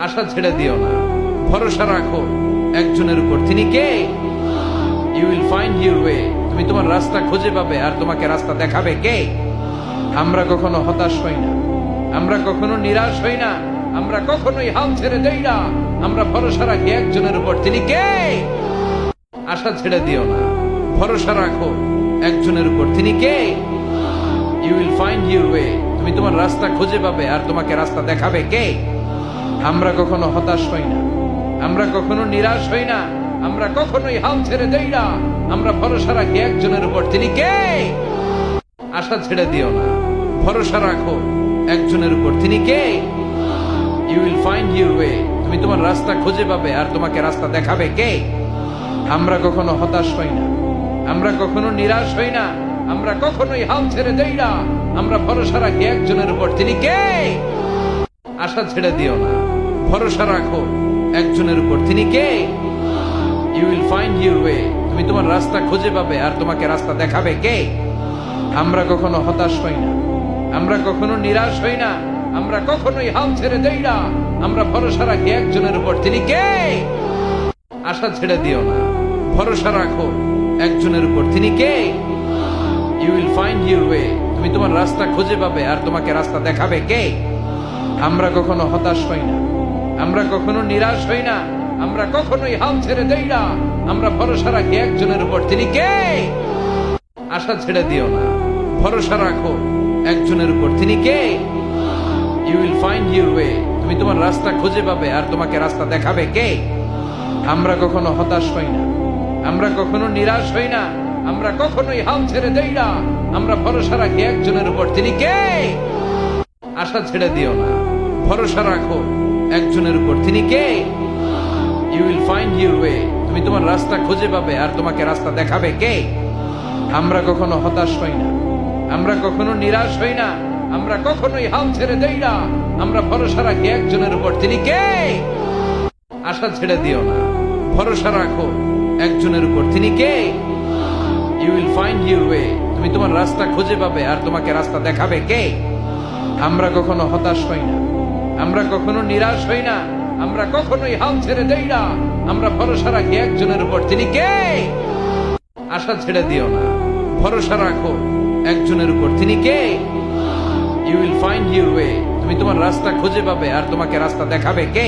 আশা ছেড়ে দিও না, ভরসা রাখো একজনের উপর। তিনি কে? You will find your way. তুমি তোমার রাস্তা খুঁজে পাবে, আর তোমাকে রাস্তা দেখাবে কে? আমরা কখনো হতাশ হই না, আমরা কখনো নিরাশ হই না, আমরা কখনোই হাল ছেড়ে দেই না। আমরা ভরসা রাখি একজনের উপর। তিনি কে? আশা ছেড়ে দিও না, ভরসা রাখো একজনের উপর। তিনি কে? You will find your way. তুমি তোমার রাস্তা খুঁজে পাবে, আর তোমাকে রাস্তা দেখাবে কে? আমরা কখনো হতাশ হই না, আমরা কখনো নিরাশ হই না, আমরা কখনোই হাল ছেড়ে দেই না। আমরা ভরসা রাখি একজনের উপর। তিনি কে? আশা ছেড়ে দিও না, ভরসা রাখো একজনের উপর। তিনি কে? You will find your way. তুমি তোমার রাস্তা খুঁজে পাবে, আর তোমাকে রাস্তা দেখাবে কে? আমরা কখনো হতাশ হই না, আমরা কখনো নিরাশ হই না, আমরা কখনোই হাল ছেড়ে দেই না। আমরা ভরসা রাখি একজনের উপর। তিনি কে? আশা ছেড়ে দিও না, ভরসা রাখো একজনের উপর। তিনি কে? You will find your way. তুমি তোমার রাস্তা খুঁজে পাবে, আর তোমাকে রাস্তা দেখাবে কে? আমরা কখনো হতাশ হই না, আমরা কখনো নিরাশ হই না, আমরা কখনোই হাল ছেড়ে দেই না। আমরা ভরসা রাখি একজনের উপর। তিনি কে? আশা ছেড়ে দিও না, ভরসা রাখো একজনের উপর। তিনি কে? You will find your way. তুমি তোমার রাস্তা খুঁজে পাবে, আর তোমাকে রাস্তা দেখাবে কে? আমরা কখনো হতাশ হই না, আমরা কখনো নিরাশ হই না, আমরা কখনোই হাল ছেড়ে দেই না। আমরা ভরসা রাখি একজনের উপর। তিনি কে? আশা ছেড়ে দিও না, ভরসা রাখো একজনের উপর। তিনি কে? You will find your way. তুমি তোমার রাস্তা খুঁজে পাবে, আর তোমাকে রাস্তা দেখাবে কে? আমরা কখনো হতাশ হই না, আমরা কখনো নিরাশ হই না, আমরা কখনোই হাল ছেড়ে দেই না। আমরা ভরসা রাখি একজনের উপর। তিনি কে? আশা ছেড়ে দিও না, ভরসা রাখো একজনের উপর। তিনি কে? You will find your way. তুমি তোমার রাস্তা খুঁজে পাবে, আর তোমাকে রাস্তা দেখাবে কে? আমরা কখনো হতাশ হই না, আমরা কখনো নিরাশ হই না, আমরা কখনোই হাল ছেড়ে দেই না। আমরা ভরসা রাখি একজনের উপর। তিনি কে? আশা ছেড়ে দিও না, ভরসা রাখো একজনের উপর। তিনি কে? You will find your way. তুমি তোমার রাস্তা খুঁজে পাবে, আর তোমাকে রাস্তা দেখাবে কে? আমরা কখনো হতাশ হই না, আমরা কখনো নিরাশ হই না, আমরা কখনোই হাল ছেড়ে দেই না। আমরা ভরসা রাখি একজনের উপর। তিনি কে? আশা ছেড়ে দিও না, ভরসা রাখো একজনের উপর। তিনি কে? You will find your way. তুমি তোমার রাস্তা খুঁজে পাবে, আর তোমাকে রাস্তা দেখাবে কে?